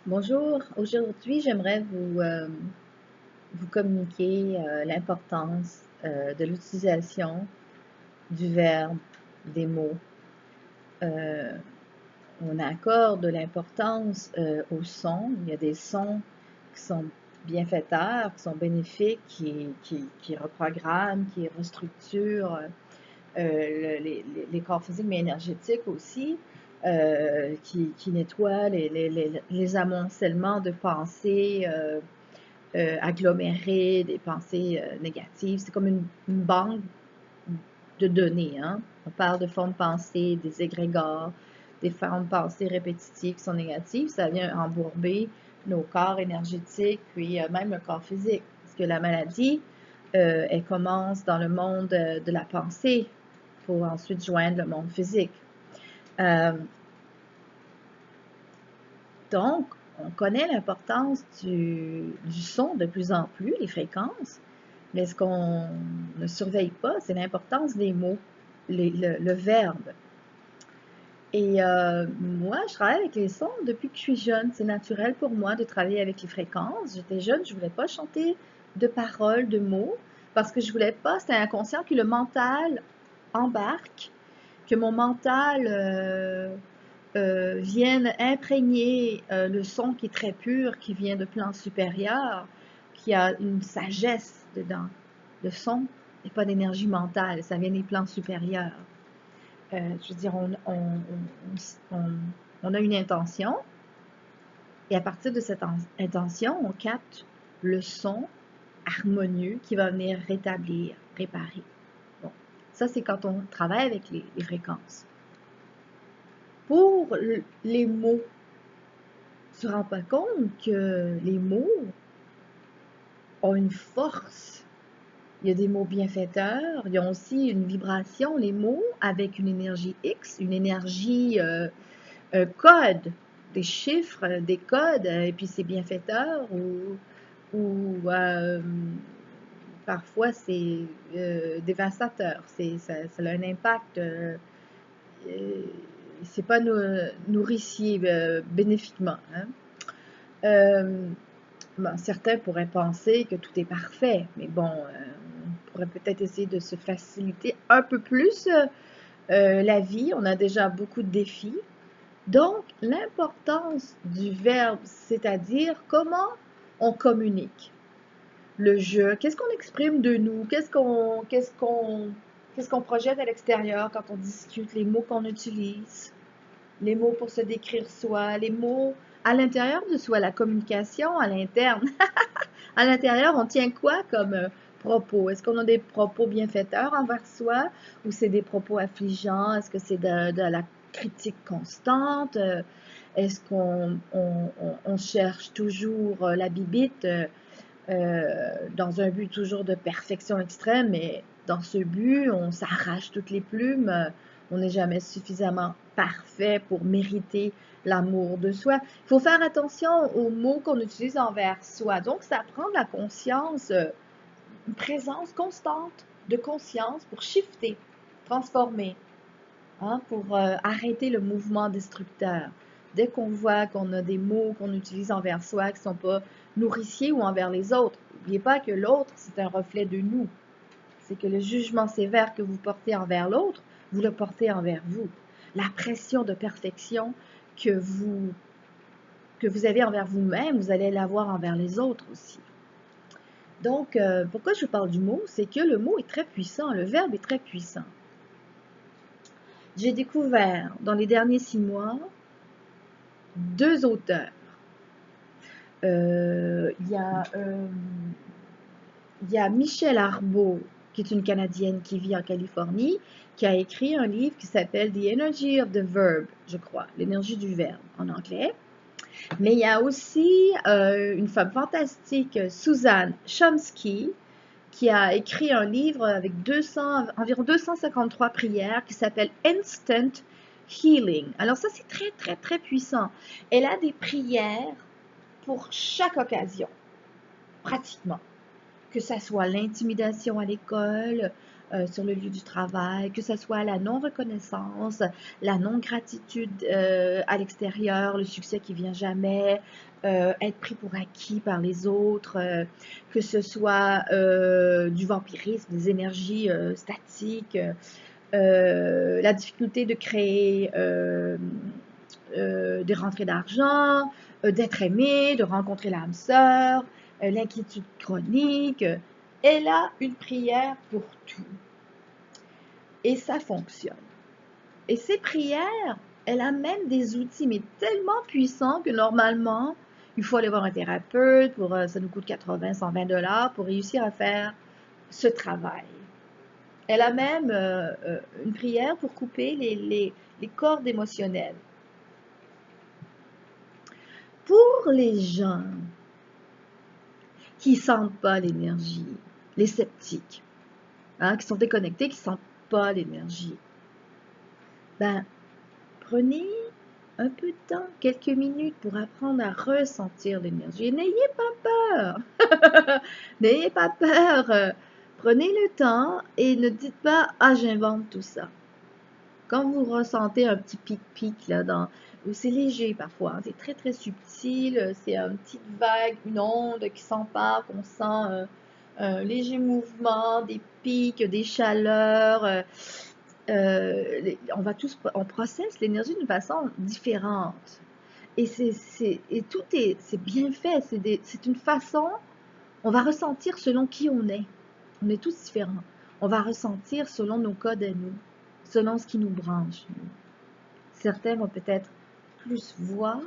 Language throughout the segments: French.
Bonjour, aujourd'hui j'aimerais vous communiquer l'importance de l'utilisation du verbe, des mots. Euh, on accorde de l'importance aux sons. Il y a des sons qui sont bienfaiteurs, qui sont bénéfiques, qui reprogramment, qui restructurent les corps physiques mais énergétiques aussi. Qui nettoient les amoncellements de pensées agglomérées, des pensées négatives. C'est comme une banque de données. Hein? On parle de formes de pensée, des égrégores, des formes de pensée répétitives qui sont négatives. Ça vient embourber nos corps énergétiques, puis même le corps physique. Parce que la maladie, elle commence dans le monde de la pensée pour ensuite joindre le monde physique. Euh, donc, on connaît l'importance du son de plus en plus, les fréquences, mais ce qu'on ne surveille pas, c'est l'importance des mots, le verbe. Et moi, je travaille avec les sons depuis que je suis jeune. C'est naturel pour moi de travailler avec les fréquences. J'étais jeune, je ne voulais pas chanter de paroles, de mots, parce que je ne voulais pas, c'était inconscient que le mental embarque, que mon mental vienne imprégner le son qui est très pur, qui vient de plans supérieurs, qui a une sagesse dedans. Le son n'est pas d'énergie mentale, ça vient des plans supérieurs. Je veux dire, on a une intention, et à partir de cette intention, on capte le son harmonieux qui va venir rétablir, réparer. Bon, ça c'est quand on travaille avec les fréquences. Pour les mots, tu ne te rends pas compte que les mots ont une force. Il y a des mots bienfaiteurs, ils ont aussi une vibration, les mots, avec une énergie X, une énergie un code, des chiffres, des codes, et puis c'est bienfaiteur ou parfois c'est dévastateur. Ça a un impact, c'est pas nourricier bénéfiquement. Hein. Euh, Bon, certains pourraient penser que tout est parfait, mais bon, on pourrait peut-être essayer de se faciliter un peu plus la vie. On a déjà beaucoup de défis. Donc, l'importance du verbe, c'est-à-dire comment on communique. Le jeu, qu'est-ce qu'on exprime de nous, qu'est-ce qu'on projette à l'extérieur quand on discute, les mots qu'on utilise, les mots pour se décrire soi, les mots à l'intérieur de soi, la communication à l'interne. À l'intérieur, on tient quoi comme propos? Est-ce qu'on a des propos bienfaiteurs envers soi ou c'est des propos affligeants? Est-ce que c'est de la critique constante? Est-ce qu'on cherche toujours la bibite dans un but toujours de perfection extrême, mais dans ce but, on s'arrache toutes les plumes, on n'est jamais suffisamment parfait pour mériter l'amour de soi. Il faut faire attention aux mots qu'on utilise envers soi. Donc, ça prend de la conscience, une présence constante de conscience pour shifter, transformer, hein, pour arrêter le mouvement destructeur. Dès qu'on voit qu'on a des mots qu'on utilise envers soi qui ne sont pas nourriciers ou envers les autres, n'oubliez pas que l'autre, c'est un reflet de nous. C'est que le jugement sévère que vous portez envers l'autre, vous le portez envers vous. La pression de perfection que vous, que vous avez envers vous-même, vous allez l'avoir envers les autres aussi. Donc, pourquoi je vous parle du mot? C'est que le mot est très puissant, le verbe est très puissant. J'ai découvert dans les derniers 6 mois 2 auteurs. Il y a Michelle Arbault, qui est une Canadienne qui vit en Californie, qui a écrit un livre qui s'appelle The Energy of the Verb, je crois, l'énergie du verbe en anglais. Mais il y a aussi une femme fantastique, Suzanne Chomsky, qui a écrit un livre avec environ 253 prières qui s'appelle Instant Healing. Alors ça, c'est très, très, très puissant. Elle a des prières pour chaque occasion, pratiquement. Que ça soit l'intimidation à l'école, sur le lieu du travail, que ce soit la non-reconnaissance, la non-gratitude à l'extérieur, le succès qui vient jamais, être pris pour acquis par les autres, que ce soit du vampirisme, des énergies statiques, la difficulté de créer des rentrées d'argent, d'être aimé, de rencontrer l'âme sœur, l'inquiétude chronique. Elle a une prière pour tout. Et ça fonctionne. Et ces prières, elle a même des outils, mais tellement puissants que normalement, il faut aller voir un thérapeute, ça nous coûte 80, 120 $ pour réussir à faire ce travail. Elle a même une prière pour couper les cordes émotionnelles. Pour les gens qui ne sentent pas l'énergie, les sceptiques, hein, qui sont déconnectés, qui ne sentent pas l'énergie, ben, prenez un peu de temps, quelques minutes pour apprendre à ressentir l'énergie. N'ayez pas peur. N'ayez pas peur. Prenez le temps et ne dites pas « Ah, j'invente tout ça ». Quand vous ressentez un petit pic-pic là, c'est léger parfois, hein, c'est très très subtil, c'est une petite vague, une onde qui s'empare, qu'on sent un léger mouvement, des pics, des chaleurs. On processe l'énergie d'une façon différente. Et tout c'est bien fait, c'est une façon, on va ressentir selon qui on est. On est tous différents. On va ressentir selon nos codes à nous, selon ce qui nous branche. Certains vont peut-être plus voir,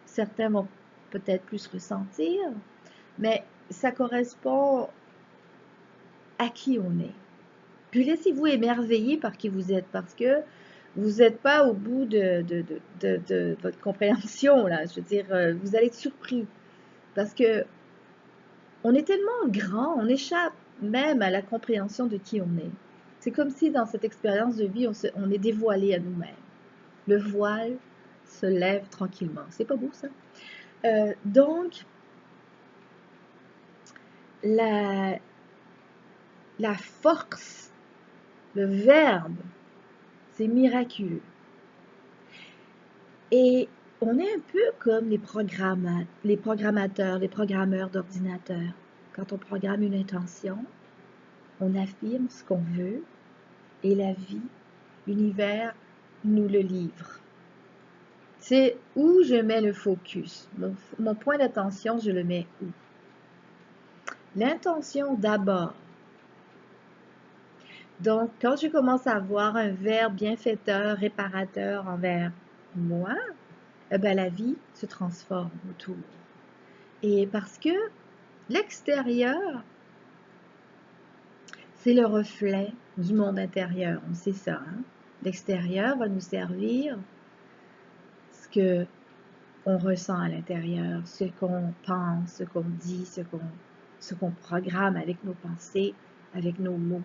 certains vont peut-être plus ressentir, mais ça correspond à qui on est. Puis laissez-vous émerveiller par qui vous êtes, parce que vous n'êtes pas au bout de votre compréhension, là. Je veux dire, vous allez être surpris, parce que on est tellement grand, on échappe même à la compréhension de qui on est. C'est comme si dans cette expérience de vie, on est dévoilé à nous-mêmes. Le voile se lève tranquillement. C'est pas beau, ça? Donc, la force, le verbe, c'est miraculeux. Et on est un peu comme les programmateurs, les programmeurs d'ordinateurs. Quand on programme une intention, on affirme ce qu'on veut et la vie, l'univers, nous le livre. C'est où je mets le focus. Mon point d'attention, je le mets où? L'intention d'abord. Donc, quand je commence à avoir un verbe bienfaiteur, réparateur envers moi, ben, la vie se transforme autour. Et parce que l'extérieur, c'est le reflet du monde intérieur. On sait ça. Hein? L'extérieur va nous servir ce que on ressent à l'intérieur, ce qu'on pense, ce qu'on dit, ce qu'on programme avec nos pensées, avec nos mots.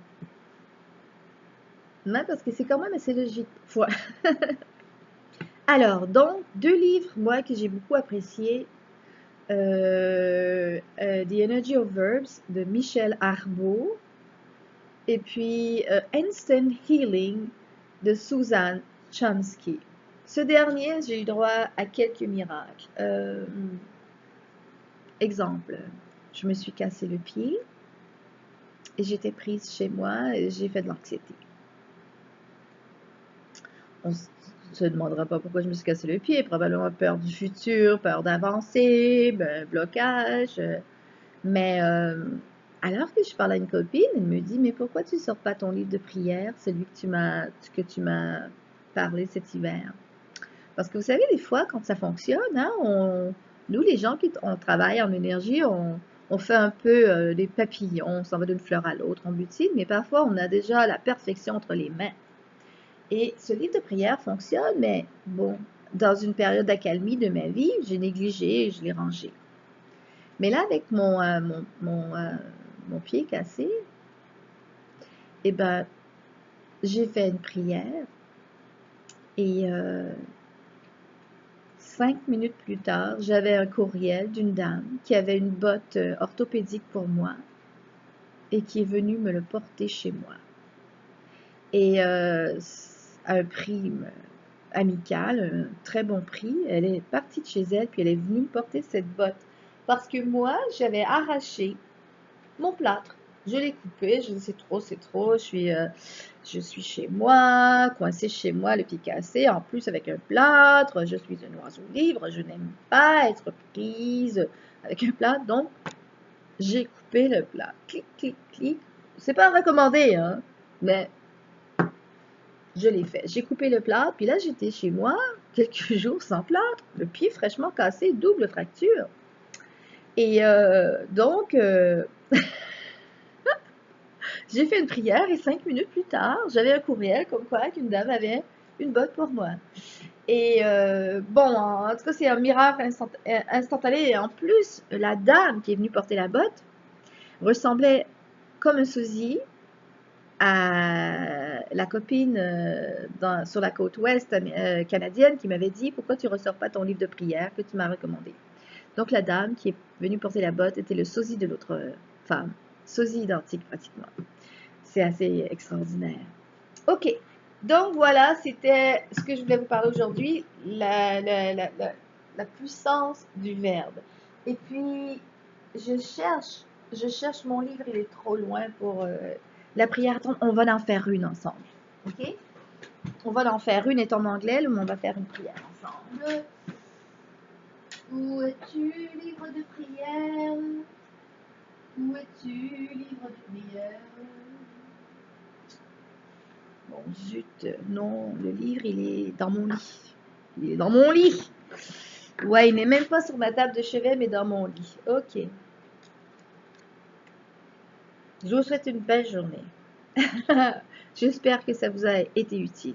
Non, parce que c'est quand même assez logique parfois. Alors, donc, 2 livres, moi, que j'ai beaucoup appréciés. The Energy of Verbs de Michel Arbeau. Et puis, Instant Healing de Susan Chomsky. Ce dernier, j'ai eu droit à quelques miracles. Exemple, je me suis cassé le pied et j'étais prise chez moi et j'ai fait de l'anxiété. On ne se demandera pas pourquoi je me suis cassé le pied, probablement peur du futur, peur d'avancer, blocage. Mais alors que je parle à une copine, elle me dit « Mais pourquoi tu ne sors pas ton livre de prière, celui que tu m'as parlé cet hiver? » Parce que vous savez, des fois, quand ça fonctionne, hein, nous, les gens on travaille en énergie, on fait un peu des papillons, on s'en va d'une fleur à l'autre, on butine, mais parfois, on a déjà la perfection entre les mains. Et ce livre de prière fonctionne, mais bon, dans une période d'accalmie de ma vie, j'ai négligé et je l'ai rangé. Mais là, avec mon pied cassé, eh ben, j'ai fait une prière et 5 minutes plus tard, j'avais un courriel d'une dame qui avait une botte orthopédique pour moi et qui est venue me le porter chez moi. et à un prix amical, un très bon prix. Elle est partie de chez elle, puis elle est venue me porter cette botte. Parce que moi, j'avais arraché mon plâtre. Je l'ai coupé, je dis c'est trop, je suis chez moi, coincée chez moi, le pied cassé, en plus avec un plâtre, je suis un oiseau libre, je n'aime pas être prise avec un plâtre, donc j'ai coupé le plâtre. Clic, clic, clic. C'est pas recommandé, hein, mais je l'ai fait. J'ai coupé le plâtre, puis là j'étais chez moi, quelques jours sans plâtre, le pied fraîchement cassé, double fracture. Et donc, j'ai fait une prière et 5 minutes plus tard, j'avais un courriel comme quoi qu'une dame avait une botte pour moi. Et bon, en tout cas, c'est un miracle instantané. Et en plus, la dame qui est venue porter la botte ressemblait comme un sosie à la copine sur la côte ouest canadienne qui m'avait dit pourquoi tu ne ressors pas ton livre de prière que tu m'as recommandé. Donc la dame qui est venue porter la botte était le sosie de l'autre femme, sosie identique pratiquement. C'est assez extraordinaire. Ok, donc voilà, c'était ce que je voulais vous parler aujourd'hui, la puissance du verbe. Et puis, je cherche mon livre, il est trop loin pour la prière. On va en faire une ensemble, ok? On va en faire une, est en anglais, mais on va faire une prière ensemble. Où es-tu, livre de prière? Où es-tu, livre de prière? Bon, zut, non, le livre, il est dans mon lit. Il est dans mon lit. Ouais, il n'est même pas sur ma table de chevet, mais dans mon lit. Ok. Je vous souhaite une belle journée. J'espère que ça vous a été utile.